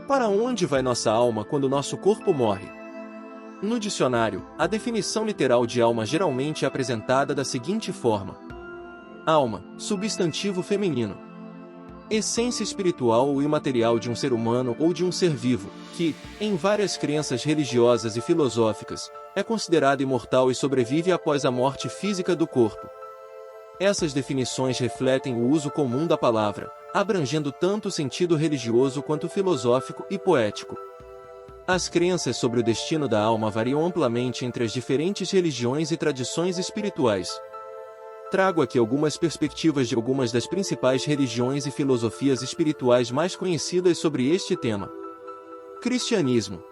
Para onde vai nossa alma quando nosso corpo morre? No dicionário, a definição literal de alma geralmente é apresentada da seguinte forma: alma, substantivo feminino. Essência espiritual ou imaterial de um ser humano ou de um ser vivo, que, em várias crenças religiosas e filosóficas, é considerado imortal e sobrevive após a morte física do corpo. Essas definições refletem o uso comum da palavra, abrangendo tanto o sentido religioso quanto filosófico e poético. As crenças sobre o destino da alma variam amplamente entre as diferentes religiões e tradições espirituais. Trago aqui algumas perspectivas de algumas das principais religiões e filosofias espirituais mais conhecidas sobre este tema. Cristianismo.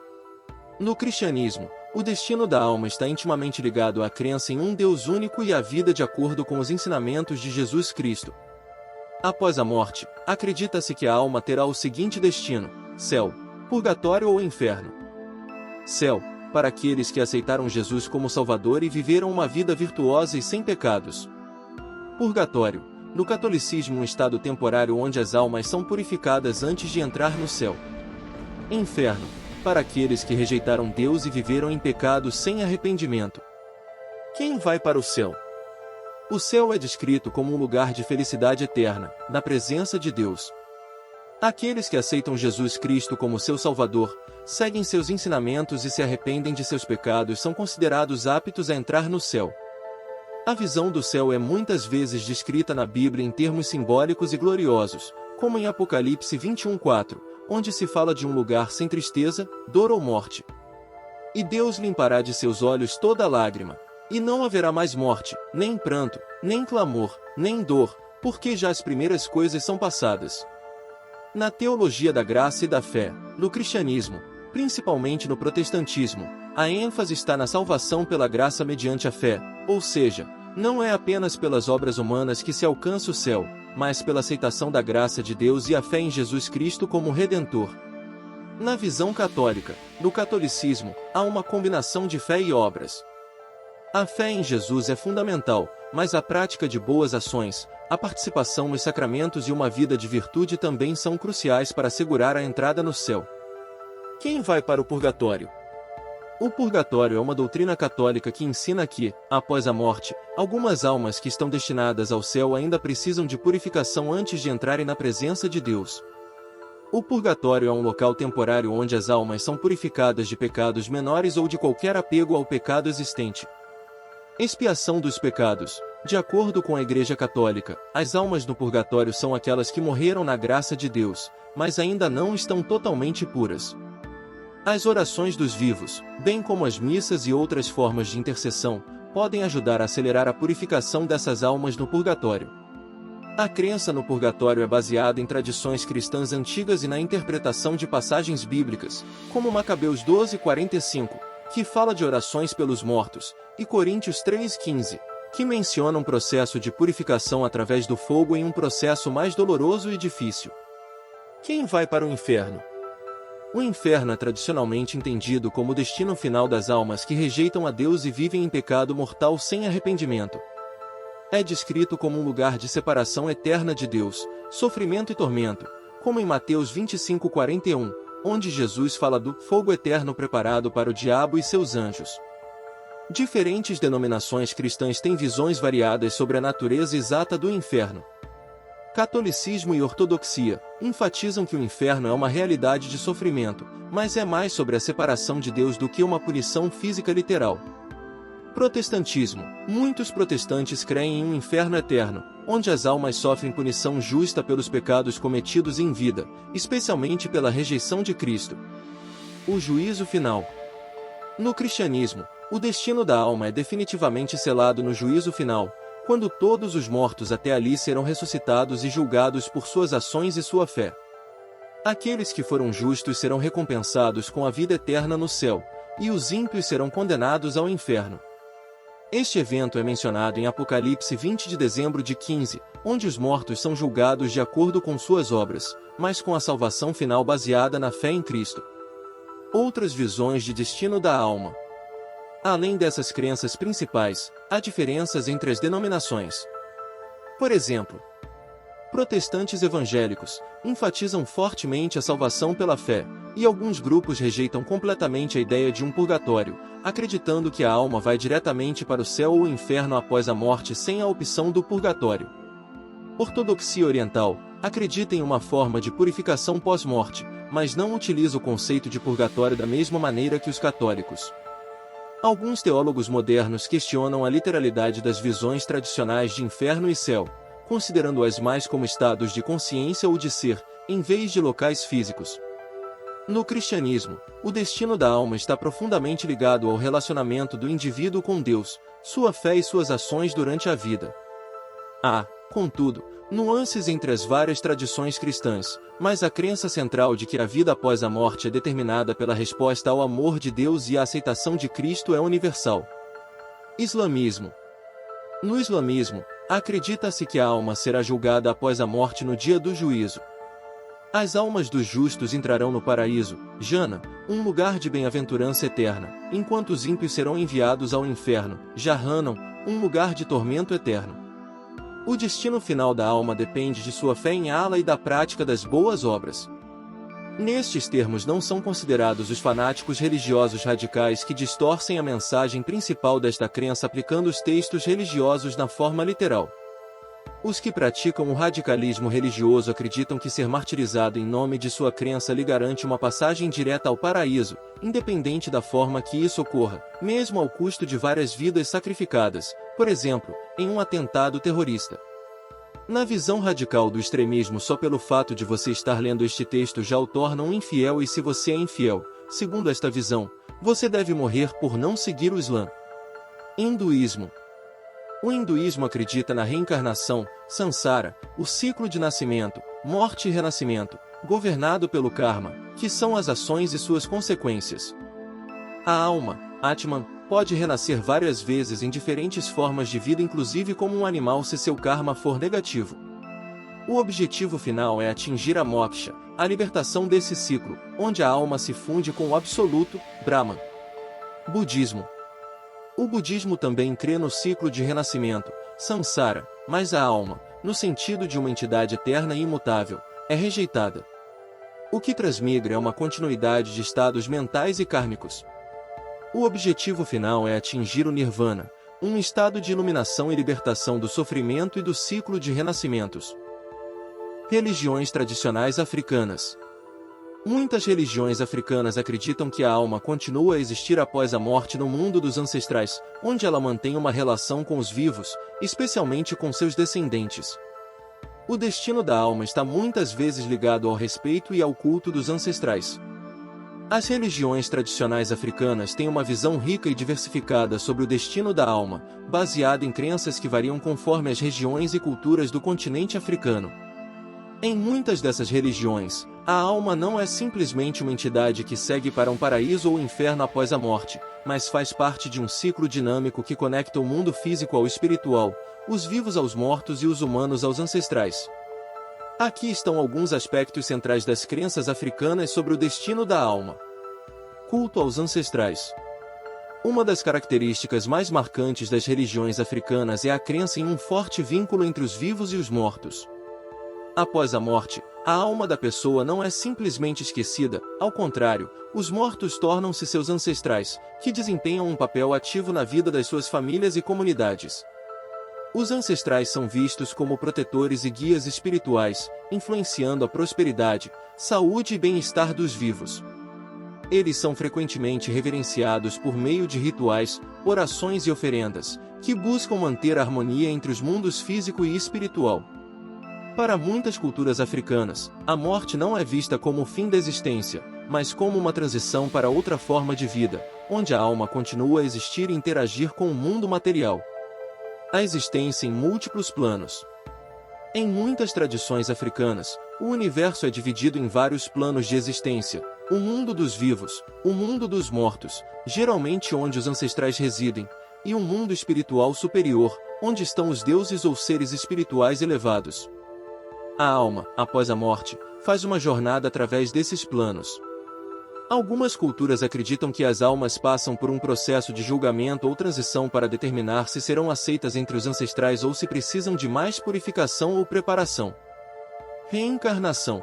No cristianismo, o destino da alma está intimamente ligado à crença em um Deus único e à vida de acordo com os ensinamentos de Jesus Cristo. Após a morte, acredita-se que a alma terá o seguinte destino: céu, purgatório ou inferno. Céu, para aqueles que aceitaram Jesus como Salvador e viveram uma vida virtuosa e sem pecados. Purgatório, no catolicismo, um estado temporário onde as almas são purificadas antes de entrar no céu. Inferno, para aqueles que rejeitaram Deus e viveram em pecado sem arrependimento. Quem vai para o céu? O céu é descrito como um lugar de felicidade eterna, na presença de Deus. Aqueles que aceitam Jesus Cristo como seu Salvador, seguem seus ensinamentos e se arrependem de seus pecados são considerados aptos a entrar no céu. A visão do céu é muitas vezes descrita na Bíblia em termos simbólicos e gloriosos, como em Apocalipse 21:4, onde se fala de um lugar sem tristeza, dor ou morte. E Deus limpará de seus olhos toda lágrima, e não haverá mais morte, nem pranto, nem clamor, nem dor, porque já as primeiras coisas são passadas. Na teologia da graça e da fé, no cristianismo, principalmente no protestantismo, a ênfase está na salvação pela graça mediante a fé, ou seja, não é apenas pelas obras humanas que se alcança o céu, mas pela aceitação da graça de Deus e a fé em Jesus Cristo como Redentor. Na visão católica, no catolicismo, há uma combinação de fé e obras. A fé em Jesus é fundamental, mas a prática de boas ações, a participação nos sacramentos e uma vida de virtude também são cruciais para assegurar a entrada no céu. Quem vai para o purgatório? O purgatório é uma doutrina católica que ensina que, após a morte, algumas almas que estão destinadas ao céu ainda precisam de purificação antes de entrarem na presença de Deus. O purgatório é um local temporário onde as almas são purificadas de pecados menores ou de qualquer apego ao pecado existente. Expiação dos pecados. De acordo com a Igreja Católica, as almas no purgatório são aquelas que morreram na graça de Deus, mas ainda não estão totalmente puras. As orações dos vivos, bem como as missas e outras formas de intercessão, podem ajudar a acelerar a purificação dessas almas no purgatório. A crença no purgatório é baseada em tradições cristãs antigas e na interpretação de passagens bíblicas, como Macabeus 12:45, que fala de orações pelos mortos, e Coríntios 3:15, que menciona um processo de purificação através do fogo em um processo mais doloroso e difícil. Quem vai para o inferno? O inferno é tradicionalmente entendido como o destino final das almas que rejeitam a Deus e vivem em pecado mortal sem arrependimento. É descrito como um lugar de separação eterna de Deus, sofrimento e tormento, como em Mateus 25:41, onde Jesus fala do fogo eterno preparado para o diabo e seus anjos. Diferentes denominações cristãs têm visões variadas sobre a natureza exata do inferno. Catolicismo e ortodoxia enfatizam que o inferno é uma realidade de sofrimento, mas é mais sobre a separação de Deus do que uma punição física literal. Protestantismo. Muitos protestantes creem em um inferno eterno, onde as almas sofrem punição justa pelos pecados cometidos em vida, especialmente pela rejeição de Cristo. O juízo final. No cristianismo, o destino da alma é definitivamente selado no juízo final, quando todos os mortos até ali serão ressuscitados e julgados por suas ações e sua fé. Aqueles que foram justos serão recompensados com a vida eterna no céu, e os ímpios serão condenados ao inferno. Este evento é mencionado em Apocalipse 20 de dezembro de 15, onde os mortos são julgados de acordo com suas obras, mas com a salvação final baseada na fé em Cristo. Outras visões de destino da alma. Além dessas crenças principais, há diferenças entre as denominações. Por exemplo, protestantes evangélicos enfatizam fortemente a salvação pela fé, E alguns grupos rejeitam completamente a ideia de um purgatório, acreditando que a alma vai diretamente para o céu ou o inferno após a morte sem a opção do purgatório. Ortodoxia oriental acredita em uma forma de purificação pós-morte, mas não utiliza o conceito de purgatório da mesma maneira que os católicos. Alguns teólogos modernos questionam a literalidade das visões tradicionais de inferno e céu, considerando-as mais como estados de consciência ou de ser, em vez de locais físicos. No cristianismo, o destino da alma está profundamente ligado ao relacionamento do indivíduo com Deus, sua fé e suas ações durante a vida. Há, contudo, nuances entre as várias tradições cristãs, mas a crença central de que a vida após a morte é determinada pela resposta ao amor de Deus e à aceitação de Cristo é universal. Islamismo. No islamismo, acredita-se que a alma será julgada após a morte no dia do juízo. As almas dos justos entrarão no paraíso, Jana, um lugar de bem-aventurança eterna, enquanto os ímpios serão enviados ao inferno, Jahannam, um lugar de tormento eterno. O destino final da alma depende de sua fé em Allah e da prática das boas obras. Nestes termos não são considerados os fanáticos religiosos radicais que distorcem a mensagem principal desta crença aplicando os textos religiosos na forma literal. Os que praticam o radicalismo religioso acreditam que ser martirizado em nome de sua crença lhe garante uma passagem direta ao paraíso, independente da forma que isso ocorra, mesmo ao custo de várias vidas sacrificadas, por exemplo, em um atentado terrorista. Na visão radical do extremismo, só pelo fato de você estar lendo este texto já o torna um infiel, e se você é infiel, segundo esta visão, você deve morrer por não seguir o Islã. Hinduísmo. O hinduísmo acredita na reencarnação, samsara, o ciclo de nascimento, morte e renascimento, governado pelo karma, que são as ações e suas consequências. A alma, Atman, pode renascer várias vezes em diferentes formas de vida, inclusive como um animal se seu karma for negativo. O objetivo final é atingir a moksha, a libertação desse ciclo, onde a alma se funde com o absoluto, Brahman. Budismo. O budismo também crê no ciclo de renascimento, samsara, mas a alma, no sentido de uma entidade eterna e imutável, é rejeitada. O que transmigra é uma continuidade de estados mentais e kármicos. O objetivo final é atingir o nirvana, um estado de iluminação e libertação do sofrimento e do ciclo de renascimentos. Religiões tradicionais africanas. Muitas religiões africanas acreditam que a alma continua a existir após a morte no mundo dos ancestrais, onde ela mantém uma relação com os vivos, especialmente com seus descendentes. O destino da alma está muitas vezes ligado ao respeito e ao culto dos ancestrais. As religiões tradicionais africanas têm uma visão rica e diversificada sobre o destino da alma, baseada em crenças que variam conforme as regiões e culturas do continente africano. Em muitas dessas religiões, a alma não é simplesmente uma entidade que segue para um paraíso ou inferno após a morte, mas faz parte de um ciclo dinâmico que conecta o mundo físico ao espiritual, os vivos aos mortos e os humanos aos ancestrais. Aqui estão alguns aspectos centrais das crenças africanas sobre o destino da alma. Culto aos ancestrais. Uma das características mais marcantes das religiões africanas é a crença em um forte vínculo entre os vivos e os mortos. Após a morte, a alma da pessoa não é simplesmente esquecida, ao contrário, os mortos tornam-se seus ancestrais, que desempenham um papel ativo na vida das suas famílias e comunidades. Os ancestrais são vistos como protetores e guias espirituais, influenciando a prosperidade, saúde e bem-estar dos vivos. Eles são frequentemente reverenciados por meio de rituais, orações e oferendas, que buscam manter a harmonia entre os mundos físico e espiritual. Para muitas culturas africanas, a morte não é vista como o fim da existência, mas como uma transição para outra forma de vida, onde a alma continua a existir e interagir com o mundo material. A existência em múltiplos planos. Em muitas tradições africanas, o universo é dividido em vários planos de existência: o mundo dos vivos, o mundo dos mortos, geralmente onde os ancestrais residem, e um mundo espiritual superior, onde estão os deuses ou seres espirituais elevados. A alma, após a morte, faz uma jornada através desses planos. Algumas culturas acreditam que as almas passam por um processo de julgamento ou transição para determinar se serão aceitas entre os ancestrais ou se precisam de mais purificação ou preparação. Reencarnação.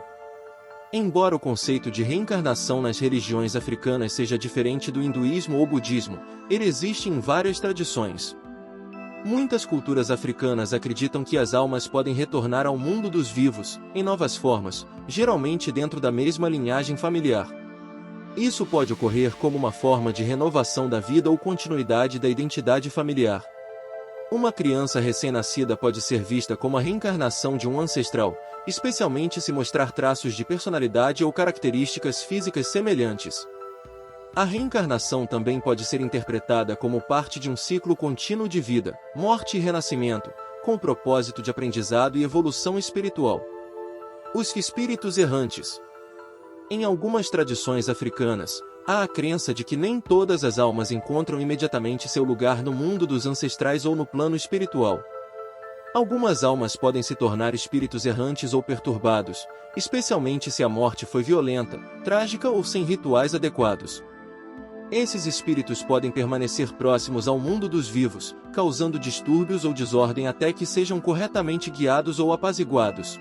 Embora o conceito de reencarnação nas religiões africanas seja diferente do hinduísmo ou budismo, ele existe em várias tradições. Muitas culturas africanas acreditam que as almas podem retornar ao mundo dos vivos, em novas formas, geralmente dentro da mesma linhagem familiar. Isso pode ocorrer como uma forma de renovação da vida ou continuidade da identidade familiar. Uma criança recém-nascida pode ser vista como a reencarnação de um ancestral, especialmente se mostrar traços de personalidade ou características físicas semelhantes. A reencarnação também pode ser interpretada como parte de um ciclo contínuo de vida, morte e renascimento, com o propósito de aprendizado e evolução espiritual. Os espíritos errantes. Em algumas tradições africanas, há a crença de que nem todas as almas encontram imediatamente seu lugar no mundo dos ancestrais ou no plano espiritual. Algumas almas podem se tornar espíritos errantes ou perturbados, especialmente se a morte foi violenta, trágica ou sem rituais adequados. Esses espíritos podem permanecer próximos ao mundo dos vivos, causando distúrbios ou desordem até que sejam corretamente guiados ou apaziguados.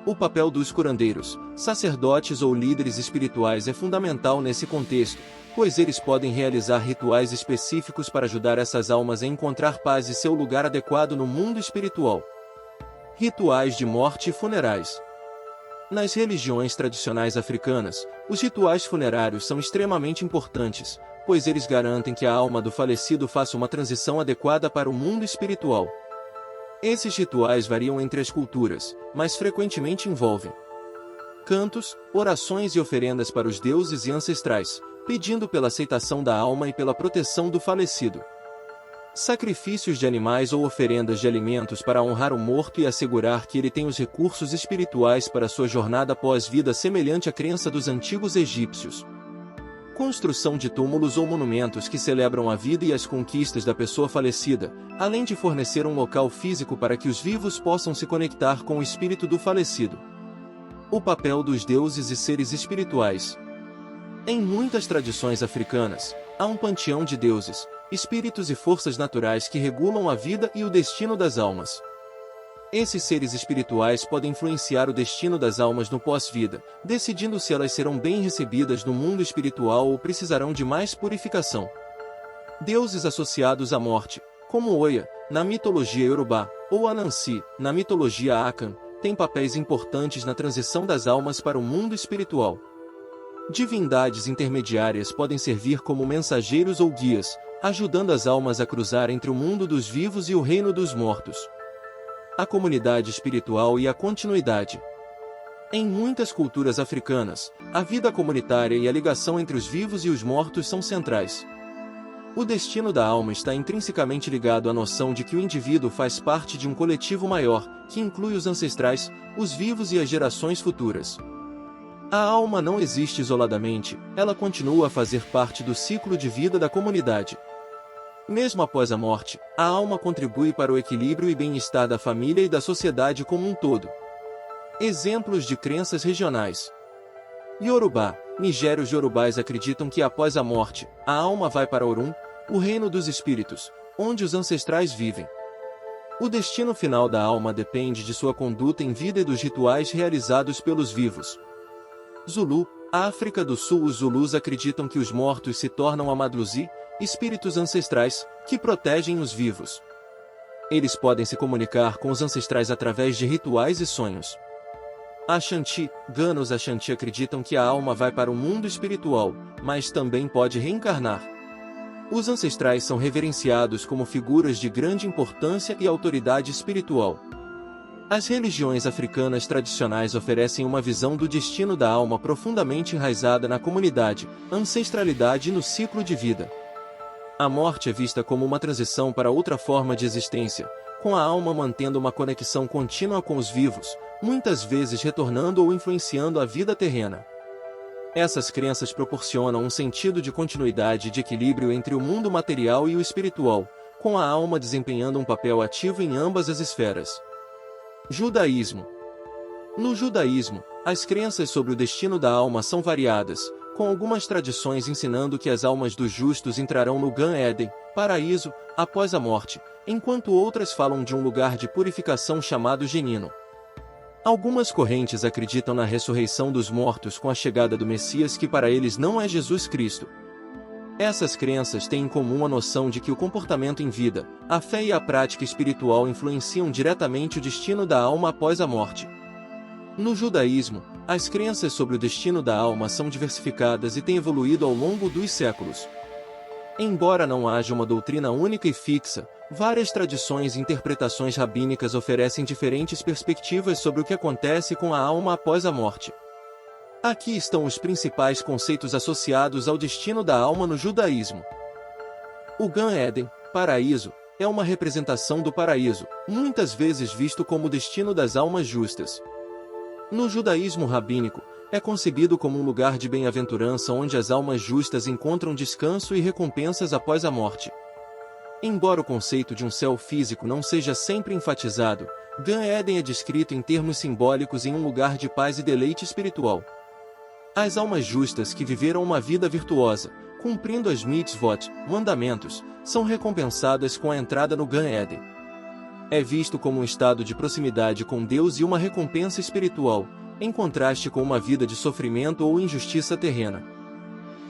O papel dos curandeiros, sacerdotes ou líderes espirituais é fundamental nesse contexto, pois eles podem realizar rituais específicos para ajudar essas almas a encontrar paz e seu lugar adequado no mundo espiritual. Rituais de morte e funerais. Nas religiões tradicionais africanas, os rituais funerários são extremamente importantes, pois eles garantem que a alma do falecido faça uma transição adequada para o mundo espiritual. Esses rituais variam entre as culturas, mas frequentemente envolvem cantos, orações e oferendas para os deuses e ancestrais, pedindo pela aceitação da alma e pela proteção do falecido. Sacrifícios de animais ou oferendas de alimentos para honrar o morto e assegurar que ele tem os recursos espirituais para sua jornada pós-vida, semelhante à crença dos antigos egípcios. Construção de túmulos ou monumentos que celebram a vida e as conquistas da pessoa falecida, além de fornecer um local físico para que os vivos possam se conectar com o espírito do falecido. O papel dos deuses e seres espirituais. Em muitas tradições africanas, há um panteão de deuses, espíritos e forças naturais que regulam a vida e o destino das almas. Esses seres espirituais podem influenciar o destino das almas no pós-vida, decidindo se elas serão bem recebidas no mundo espiritual ou precisarão de mais purificação. Deuses associados à morte, como Oya, na mitologia Yorubá, ou Anansi, na mitologia Akan, têm papéis importantes na transição das almas para o mundo espiritual. Divindades intermediárias podem servir como mensageiros ou guias, ajudando as almas a cruzar entre o mundo dos vivos e o reino dos mortos. A comunidade espiritual e a continuidade. Em muitas culturas africanas, a vida comunitária e a ligação entre os vivos e os mortos são centrais. O destino da alma está intrinsecamente ligado à noção de que o indivíduo faz parte de um coletivo maior, que inclui os ancestrais, os vivos e as gerações futuras. A alma não existe isoladamente, ela continua a fazer parte do ciclo de vida da comunidade. Mesmo após a morte, a alma contribui para o equilíbrio e bem-estar da família e da sociedade como um todo. Exemplos de crenças regionais. Yorubá. Nigérios yorubais acreditam que após a morte, a alma vai para Orum, o reino dos espíritos, onde os ancestrais vivem. O destino final da alma depende de sua conduta em vida e dos rituais realizados pelos vivos. Zulu. África do Sul. Os Zulus acreditam que os mortos se tornam Amadluzi, espíritos ancestrais, que protegem os vivos. Eles podem se comunicar com os ancestrais através de rituais e sonhos. Ashanti. Ganos Ashanti acreditam que a alma vai para o mundo espiritual, mas também pode reencarnar. Os ancestrais são reverenciados como figuras de grande importância e autoridade espiritual. As religiões africanas tradicionais oferecem uma visão do destino da alma profundamente enraizada na comunidade, ancestralidade e no ciclo de vida. A morte é vista como uma transição para outra forma de existência, com a alma mantendo uma conexão contínua com os vivos, muitas vezes retornando ou influenciando a vida terrena. Essas crenças proporcionam um sentido de continuidade e de equilíbrio entre o mundo material e o espiritual, com a alma desempenhando um papel ativo em ambas as esferas. Judaísmo. No judaísmo, as crenças sobre o destino da alma são variadas, com algumas tradições ensinando que as almas dos justos entrarão no Gan Eden, paraíso, após a morte, enquanto outras falam de um lugar de purificação chamado Genino. Algumas correntes acreditam na ressurreição dos mortos com a chegada do Messias, que para eles não é Jesus Cristo. Essas crenças têm em comum a noção de que o comportamento em vida, a fé e a prática espiritual influenciam diretamente o destino da alma após a morte. No judaísmo, as crenças sobre o destino da alma são diversificadas e têm evoluído ao longo dos séculos. Embora não haja uma doutrina única e fixa, várias tradições e interpretações rabínicas oferecem diferentes perspectivas sobre o que acontece com a alma após a morte. Aqui estão os principais conceitos associados ao destino da alma no judaísmo. O Gan Eden, paraíso, é uma representação do paraíso, muitas vezes visto como o destino das almas justas. No judaísmo rabínico, é concebido como um lugar de bem-aventurança onde as almas justas encontram descanso e recompensas após a morte. Embora o conceito de um céu físico não seja sempre enfatizado, Gan Eden é descrito em termos simbólicos em um lugar de paz e deleite espiritual. As almas justas que viveram uma vida virtuosa, cumprindo as mitzvot, mandamentos, são recompensadas com a entrada no Gan Eden. É visto como um estado de proximidade com Deus e uma recompensa espiritual, em contraste com uma vida de sofrimento ou injustiça terrena.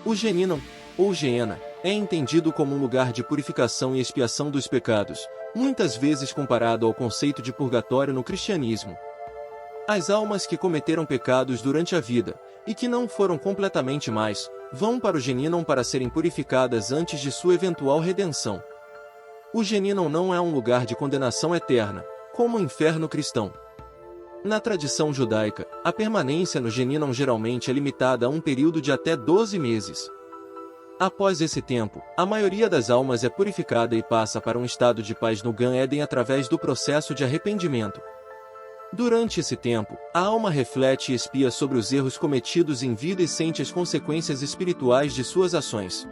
O Gehinnom, ou Geena, é entendido como um lugar de purificação e expiação dos pecados, muitas vezes comparado ao conceito de purgatório no cristianismo. As almas que cometeram pecados durante a vida, e que não foram completamente mais, vão para o Gehinnom para serem purificadas antes de sua eventual redenção. O Gehinnom não é um lugar de condenação eterna, como o inferno cristão. Na tradição judaica, a permanência no Gehinnom geralmente é limitada a um período de até 12 meses. Após esse tempo, a maioria das almas é purificada e passa para um estado de paz no Gan Eden através do processo de arrependimento. Durante esse tempo, a alma reflete e expia sobre os erros cometidos em vida e sente as consequências espirituais de suas ações.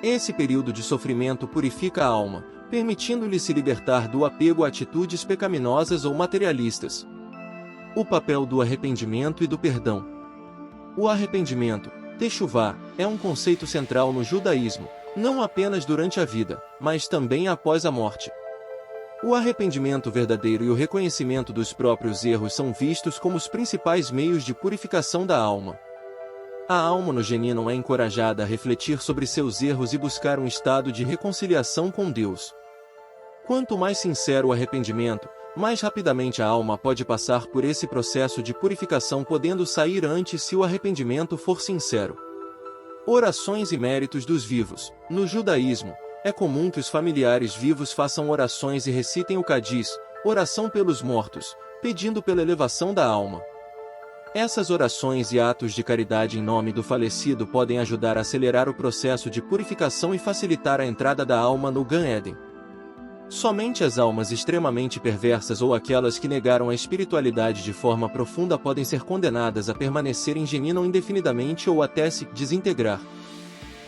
Esse período de sofrimento purifica a alma, permitindo-lhe se libertar do apego a atitudes pecaminosas ou materialistas. O papel do arrependimento e do perdão. O arrependimento, techuvá, é um conceito central no judaísmo, não apenas durante a vida, mas também após a morte. O arrependimento verdadeiro e o reconhecimento dos próprios erros são vistos como os principais meios de purificação da alma. A alma no Gehinnom é encorajada a refletir sobre seus erros e buscar um estado de reconciliação com Deus. Quanto mais sincero o arrependimento, mais rapidamente a alma pode passar por esse processo de purificação, podendo sair antes se o arrependimento for sincero. Orações e méritos dos vivos. No judaísmo, é comum que os familiares vivos façam orações e recitem o Kadish, oração pelos mortos, pedindo pela elevação da alma. Essas orações e atos de caridade em nome do falecido podem ajudar a acelerar o processo de purificação e facilitar a entrada da alma no Gan Eden. Somente as almas extremamente perversas ou aquelas que negaram a espiritualidade de forma profunda podem ser condenadas a permanecer em Gehinnom indefinidamente ou até se desintegrar.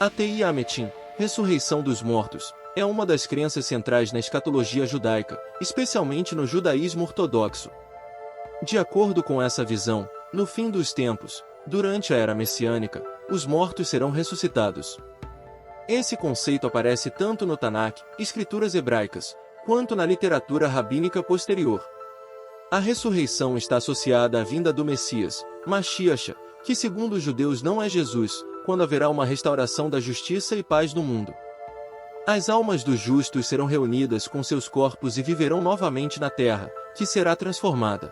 Atei Ametim, ressurreição dos mortos, é uma das crenças centrais na escatologia judaica, especialmente no judaísmo ortodoxo. De acordo com essa visão, no fim dos tempos, durante a era messiânica, os mortos serão ressuscitados. Esse conceito aparece tanto no Tanakh, escrituras hebraicas, quanto na literatura rabínica posterior. A ressurreição está associada à vinda do Messias, Mashiach, que segundo os judeus não é Jesus, quando haverá uma restauração da justiça e paz no mundo. As almas dos justos serão reunidas com seus corpos e viverão novamente na terra, que será transformada.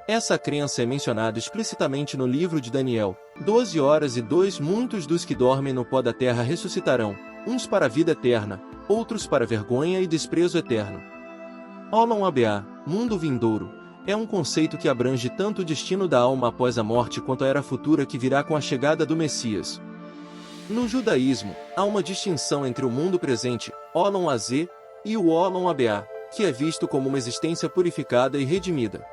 Essa crença é mencionada explicitamente no livro de Daniel, 12:02. Muitos dos que dormem no pó da terra ressuscitarão, uns para a vida eterna, outros para vergonha e desprezo eterno. Olam Abá, mundo vindouro, é um conceito que abrange tanto o destino da alma após a morte quanto a era futura que virá com a chegada do Messias. No judaísmo, há uma distinção entre o mundo presente, Olam Azé, e o Olam Abá, que é visto como uma existência purificada e redimida.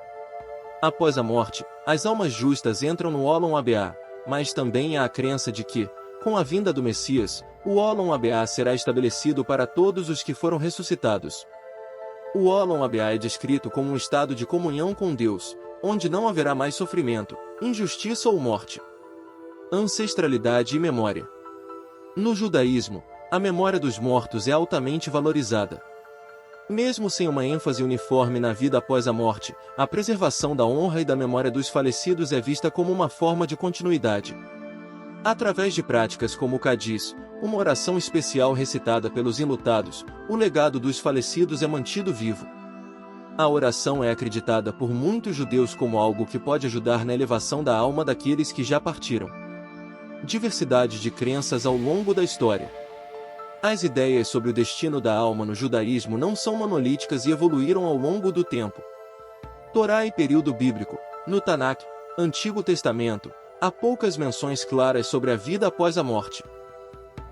Após a morte, as almas justas entram no Olam Abá, mas também há a crença de que, com a vinda do Messias, o Olam Abá será estabelecido para todos os que foram ressuscitados. O Olam Abá é descrito como um estado de comunhão com Deus, onde não haverá mais sofrimento, injustiça ou morte. Ancestralidade e memória. No judaísmo, a memória dos mortos é altamente valorizada. Mesmo sem uma ênfase uniforme na vida após a morte, a preservação da honra e da memória dos falecidos é vista como uma forma de continuidade. Através de práticas como o Cadiz, uma oração especial recitada pelos enlutados, o legado dos falecidos é mantido vivo. A oração é acreditada por muitos judeus como algo que pode ajudar na elevação da alma daqueles que já partiram. Diversidade de crenças ao longo da história. As ideias sobre o destino da alma no judaísmo não são monolíticas e evoluíram ao longo do tempo. Torá e período bíblico. No Tanakh, Antigo Testamento, há poucas menções claras sobre a vida após a morte.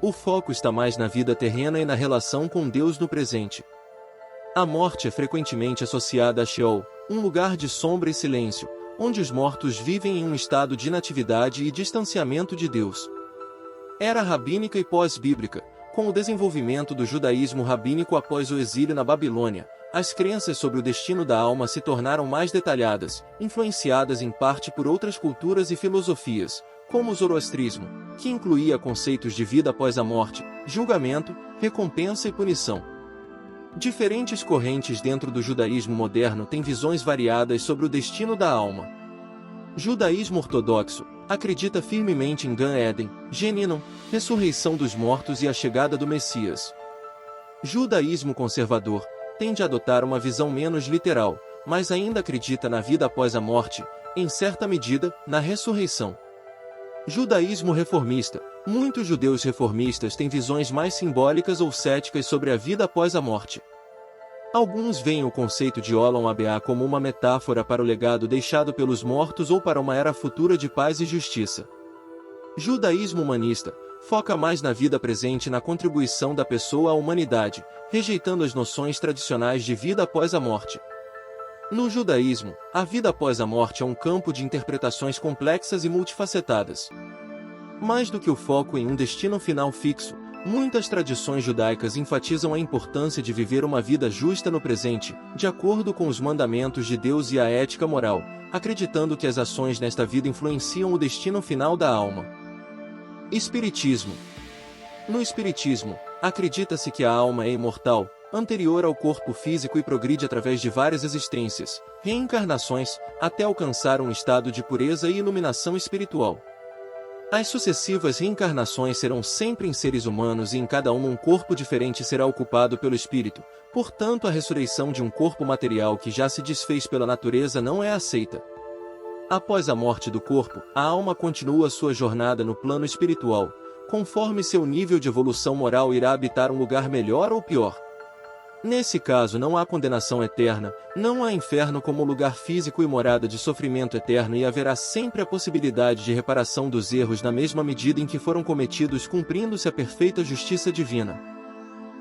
O foco está mais na vida terrena e na relação com Deus no presente. A morte é frequentemente associada a Sheol, um lugar de sombra e silêncio, onde os mortos vivem em um estado de inatividade e distanciamento de Deus. Era rabínica e pós-bíblica. Com o desenvolvimento do judaísmo rabínico após o exílio na Babilônia, as crenças sobre o destino da alma se tornaram mais detalhadas, influenciadas em parte por outras culturas e filosofias, como o zoroastrismo, que incluía conceitos de vida após a morte, julgamento, recompensa e punição. Diferentes correntes dentro do judaísmo moderno têm visões variadas sobre o destino da alma. Judaísmo ortodoxo acredita firmemente em Gan Eden, Geninon, ressurreição dos mortos e a chegada do Messias. Judaísmo conservador tende a adotar uma visão menos literal, mas ainda acredita na vida após a morte, em certa medida, na ressurreição. Judaísmo reformista. Muitos judeus reformistas têm visões mais simbólicas ou céticas sobre a vida após a morte. Alguns veem o conceito de Olam Abba como uma metáfora para o legado deixado pelos mortos ou para uma era futura de paz e justiça. Judaísmo humanista foca mais na vida presente e na contribuição da pessoa à humanidade, rejeitando as noções tradicionais de vida após a morte. No judaísmo, a vida após a morte é um campo de interpretações complexas e multifacetadas. Mais do que o foco em um destino final fixo, muitas tradições judaicas enfatizam a importância de viver uma vida justa no presente, de acordo com os mandamentos de Deus e a ética moral, acreditando que as ações nesta vida influenciam o destino final da alma. Espiritismo. No Espiritismo, acredita-se que a alma é imortal, anterior ao corpo físico e progride através de várias existências, reencarnações, até alcançar um estado de pureza e iluminação espiritual. As sucessivas reencarnações serão sempre em seres humanos e em cada uma um corpo diferente será ocupado pelo espírito, portanto a ressurreição de um corpo material que já se desfez pela natureza não é aceita. Após a morte do corpo, a alma continua sua jornada no plano espiritual, conforme seu nível de evolução moral irá habitar um lugar melhor ou pior. Nesse caso não há condenação eterna, não há inferno como lugar físico e morada de sofrimento eterno e haverá sempre a possibilidade de reparação dos erros na mesma medida em que foram cometidos cumprindo-se a perfeita justiça divina.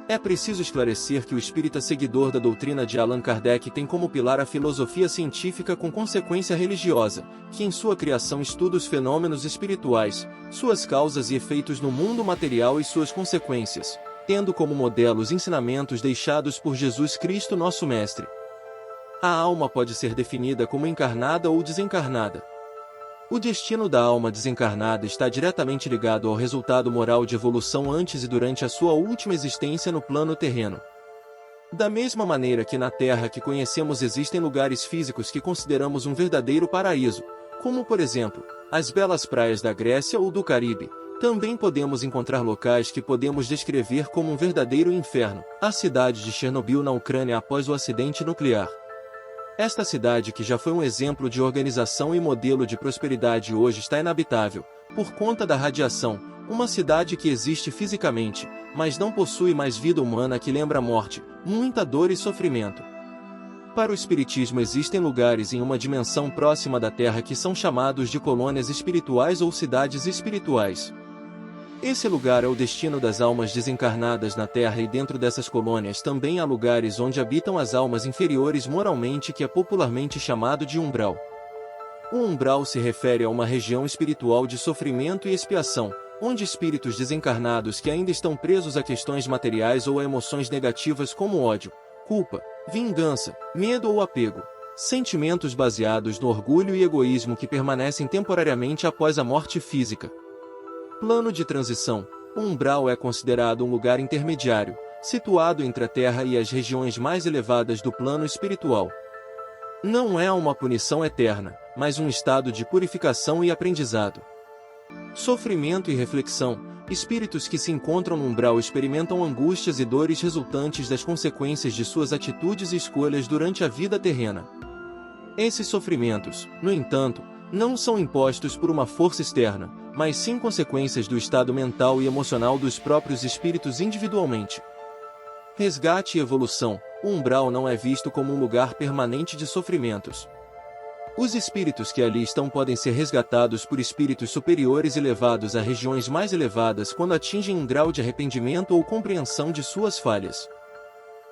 É preciso esclarecer que o espírita seguidor da doutrina de Allan Kardec tem como pilar a filosofia científica com consequência religiosa, que em sua criação estuda os fenômenos espirituais, suas causas e efeitos no mundo material e suas consequências, tendo como modelo os ensinamentos deixados por Jesus Cristo nosso Mestre. A alma pode ser definida como encarnada ou desencarnada. O destino da alma desencarnada está diretamente ligado ao resultado moral de evolução antes e durante a sua última existência no plano terreno. Da mesma maneira que na Terra que conhecemos existem lugares físicos que consideramos um verdadeiro paraíso, como por exemplo, as belas praias da Grécia ou do Caribe, também podemos encontrar locais que podemos descrever como um verdadeiro inferno, a cidade de Chernobyl na Ucrânia após o acidente nuclear. Esta cidade que já foi um exemplo de organização e modelo de prosperidade hoje está inabitável, por conta da radiação, uma cidade que existe fisicamente, mas não possui mais vida humana que lembra a morte, muita dor e sofrimento. Para o Espiritismo existem lugares em uma dimensão próxima da Terra que são chamados de colônias espirituais ou cidades espirituais. Esse lugar é o destino das almas desencarnadas na Terra e dentro dessas colônias também há lugares onde habitam as almas inferiores moralmente que é popularmente chamado de umbral. O umbral se refere a uma região espiritual de sofrimento e expiação, onde espíritos desencarnados que ainda estão presos a questões materiais ou a emoções negativas como ódio, culpa, vingança, medo ou apego, sentimentos baseados no orgulho e egoísmo que permanecem temporariamente após a morte física. Plano de transição. O umbral é considerado um lugar intermediário, situado entre a Terra e as regiões mais elevadas do plano espiritual. Não é uma punição eterna, mas um estado de purificação e aprendizado. Sofrimento e reflexão. Espíritos que se encontram no umbral experimentam angústias e dores resultantes das consequências de suas atitudes e escolhas durante a vida terrena. Esses sofrimentos, no entanto, não são impostos por uma força externa, mas sim consequências do estado mental e emocional dos próprios espíritos individualmente. Resgate e evolução. O umbral não é visto como um lugar permanente de sofrimentos. Os espíritos que ali estão podem ser resgatados por espíritos superiores e levados a regiões mais elevadas quando atingem um grau de arrependimento ou compreensão de suas falhas.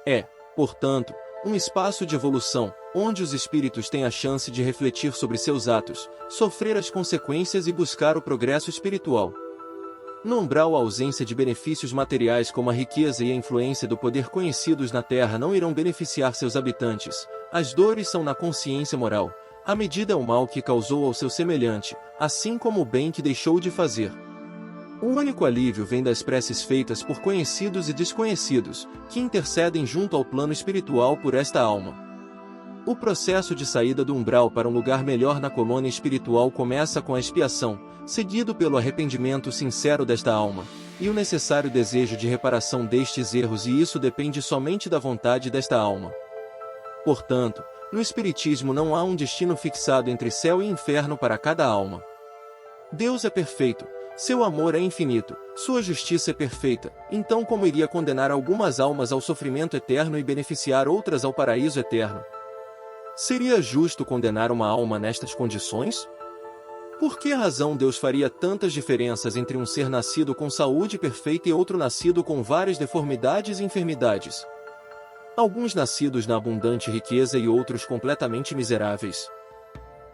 É, portanto, um espaço de evolução, onde os espíritos têm a chance de refletir sobre seus atos, sofrer as consequências e buscar o progresso espiritual. No umbral, a ausência de benefícios materiais como a riqueza e a influência do poder conhecidos na Terra não irão beneficiar seus habitantes. As dores são na consciência moral. A medida é o mal que causou ao seu semelhante, assim como o bem que deixou de fazer. O único alívio vem das preces feitas por conhecidos e desconhecidos, que intercedem junto ao plano espiritual por esta alma. O processo de saída do umbral para um lugar melhor na colônia espiritual começa com a expiação, seguido pelo arrependimento sincero desta alma, e o necessário desejo de reparação destes erros, e isso depende somente da vontade desta alma. Portanto, no Espiritismo não há um destino fixado entre céu e inferno para cada alma. Deus é perfeito, seu amor é infinito, sua justiça é perfeita, então como iria condenar algumas almas ao sofrimento eterno e beneficiar outras ao paraíso eterno? Seria justo condenar uma alma nestas condições? Por que razão Deus faria tantas diferenças entre um ser nascido com saúde perfeita e outro nascido com várias deformidades e enfermidades? Alguns nascidos na abundante riqueza e outros completamente miseráveis.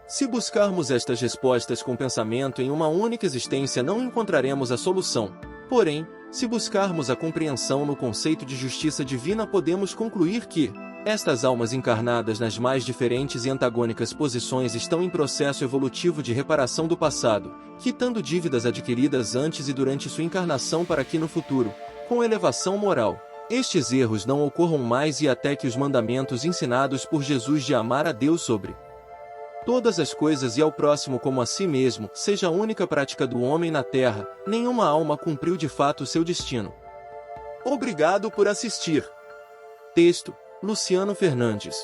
Se buscarmos estas respostas com pensamento em uma única existência, não encontraremos a solução. Porém, se buscarmos a compreensão no conceito de justiça divina, podemos concluir que estas almas encarnadas nas mais diferentes e antagônicas posições estão em processo evolutivo de reparação do passado, quitando dívidas adquiridas antes e durante sua encarnação para que no futuro, com elevação moral, estes erros não ocorram mais e até que os mandamentos ensinados por Jesus de amar a Deus sobre todas as coisas e ao próximo como a si mesmo seja a única prática do homem na Terra, nenhuma alma cumpriu de fato seu destino. Obrigado por assistir. Texto: Luciano Fernandes.